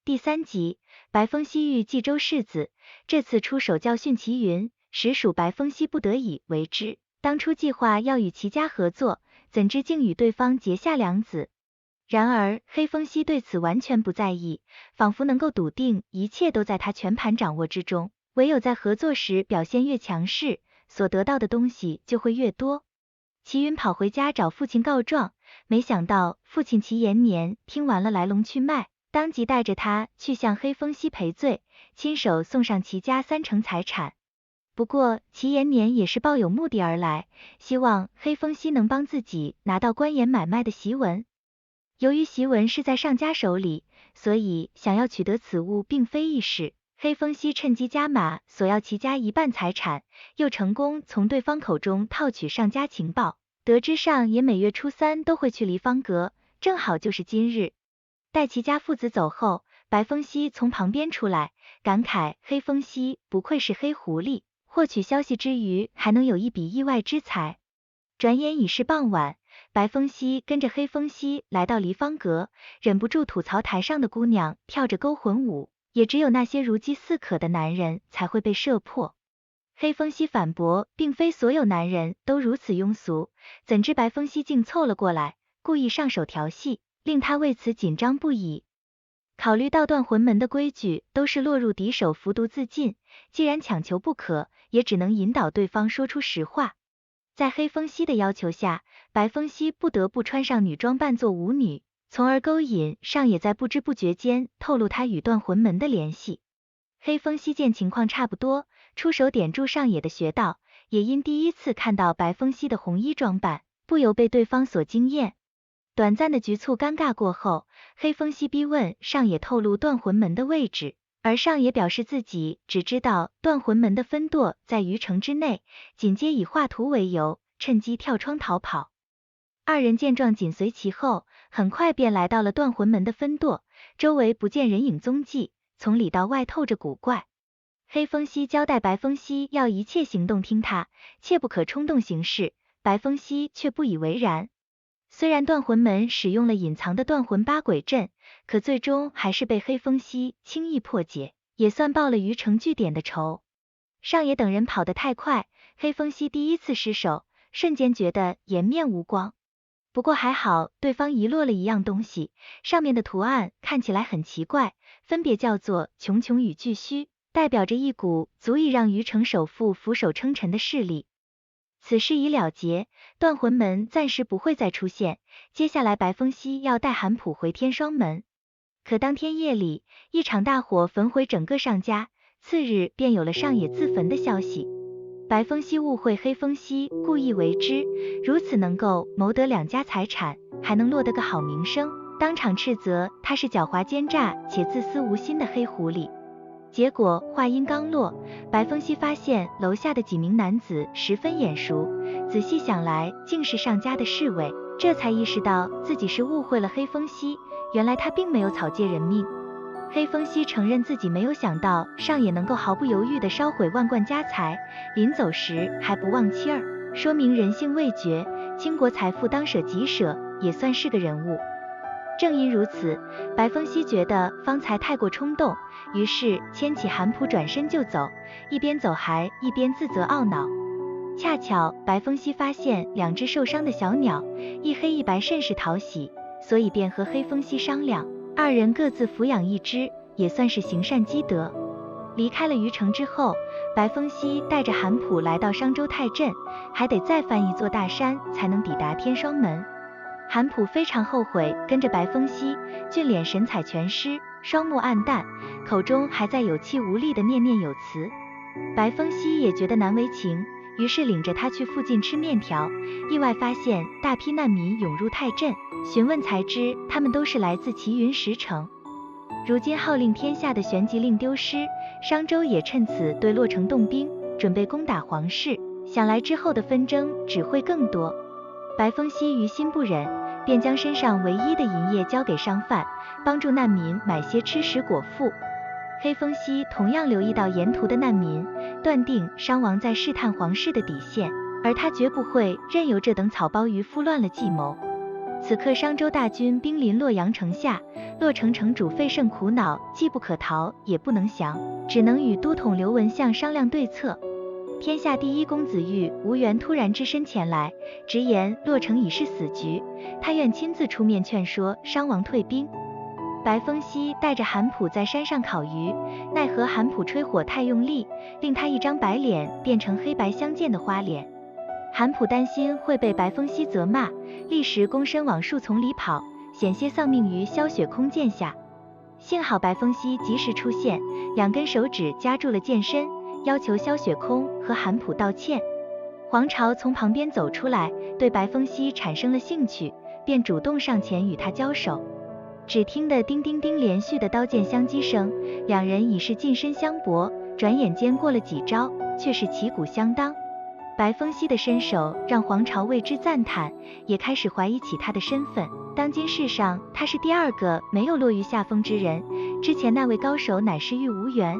第3集，白风夕遇冀州世子，这次出手教训齐云，实属白风夕不得已为之。当初计划要与齐家合作，怎知竟与对方结下梁子。然而黑风夕对此完全不在意，仿佛能够笃定一切都在他全盘掌握之中，唯有在合作时表现越强势，所得到的东西就会越多。齐云跑回家找父亲告状，没想到父亲齐延年听完了来龙去脉，当即带着他去向黑风夕赔罪，亲手送上齐家3成财产。不过齐延年也是抱有目的而来，希望黑风夕能帮自己拿到官盐买卖的檄文。由于檄文是在上家手里，所以想要取得此物并非易事。黑风夕趁机加码索要齐家1半财产，又成功从对方口中套取上家情报，得知上也每月初3都会去梨芳阁，正好就是今日。待齐家父子走后，白风夕从旁边出来，感慨黑风夕不愧是黑狐狸，获取消息之余还能有一笔意外之财。转眼已是傍晚，白风夕跟着黑风夕来到梨芳阁，忍不住吐槽台上的姑娘跳着勾魂舞，也只有那些如饥似渴的男人才会被射破。黑风夕反驳，并非所有男人都如此庸俗，怎知白风夕竟凑了过来，故意上手调戏，令他为此紧张不已。考虑到断魂门的规矩都是落入敌手服毒自尽，既然强求不可，也只能引导对方说出实话。在黑风夕的要求下，白风夕不得不穿上女装扮作舞女，从而勾引上野在不知不觉间透露他与断魂门的联系。黑风夕见情况差不多，出手点住上野的穴道，也因第一次看到白风夕的红衣装扮，不由被对方所惊艳。短暂的局促尴尬过后，黑风夕逼问上野透露断魂门的位置，而上野表示自己只知道断魂门的分舵在余城之内，紧接以画图为由，趁机跳窗逃跑。二人见状紧随其后，很快便来到了断魂门的分舵，周围不见人影踪迹，从里到外透着古怪。黑风夕交代白风夕要一切行动听他，切不可冲动行事，白风夕却不以为然。虽然断魂门使用了隐藏的断魂八鬼阵，可最终还是被黑风夕轻易破解，也算报了余城据点的仇。上野等人跑得太快，黑风夕第一次失手，瞬间觉得颜面无光。不过还好，对方遗落了一样东西，上面的图案看起来很奇怪，分别叫做穷穷与巨虚，代表着一股足以让余城首富俯首称臣的势力。此事已了结，断魂门暂时不会再出现，接下来白风夕要带韩普回天双门。可当天夜里，一场大火焚毁整个上家，次日便有了上野自焚的消息。白风夕误会黑风夕故意为之，如此能够谋得2家财产，还能落得个好名声，当场斥责他是狡猾奸诈且自私无心的黑狐狸。结果话音刚落，白风夕发现楼下的几名男子十分眼熟，仔细想来竟是上家的侍卫，这才意识到自己是误会了黑风夕，原来他并没有草芥人命。黑风夕承认自己没有想到上野能够毫不犹豫地烧毁万贯家财，临走时还不忘妻儿，说明人性未绝，倾国财富当舍即舍，也算是个人物。正因如此，白风夕觉得方才太过冲动，于是牵起韩普转身就走，一边走还一边自责懊恼。恰巧白风夕发现2只受伤的小鸟，一黑一白甚是讨喜，所以便和黑风夕商量，2人各自抚养1只，也算是行善积德。离开了余城之后，白风夕带着韩普来到商州太镇，还得再翻一座大山才能抵达天双门。韩普非常后悔跟着白风夕，俊脸神采全失，双目暗淡，口中还在有气无力的念念有词。白风夕也觉得难为情，于是领着他去附近吃面条，意外发现大批难民涌入太镇，询问才知他们都是来自齐云10城。如今号令天下的旋即令丢失，商州也趁此对洛城动兵，准备攻打皇室，想来之后的纷争只会更多。白风夕于心不忍，便将身上唯一的银液交给商贩，帮助难民买些吃食果腹。黑风夕同样留意到沿途的难民，断定商王在试探皇室的底线，而他绝不会任由这等草包渔夫乱了计谋。此刻商州大军兵临洛阳城下，洛城城主费甚苦恼，既不可逃，也不能降，只能与都统刘文相商量对策。天下第一公子玉无缘突然只身前来，直言洛城已是死局，他愿亲自出面劝说商王退兵。白风夕带着韩普在山上烤鱼，奈何韩普吹火太用力，令他一张白脸变成黑白相间的花脸。韩普担心会被白风夕责骂，立时躬身往树丛里跑，险些丧命于萧雪空剑下。幸好白风夕及时出现，2根手指夹住了剑身，要求萧雪空和韩普道歉。黄巢从旁边走出来，对白风夕产生了兴趣，便主动上前与他交手。只听得叮叮叮连续的刀剑相击声，2人已是近身相搏，转眼间过了几招，却是旗鼓相当。白风夕的身手让黄巢为之赞叹，也开始怀疑起他的身份。当今世上，他是第2个没有落于下风之人，之前那位高手乃是玉无缘，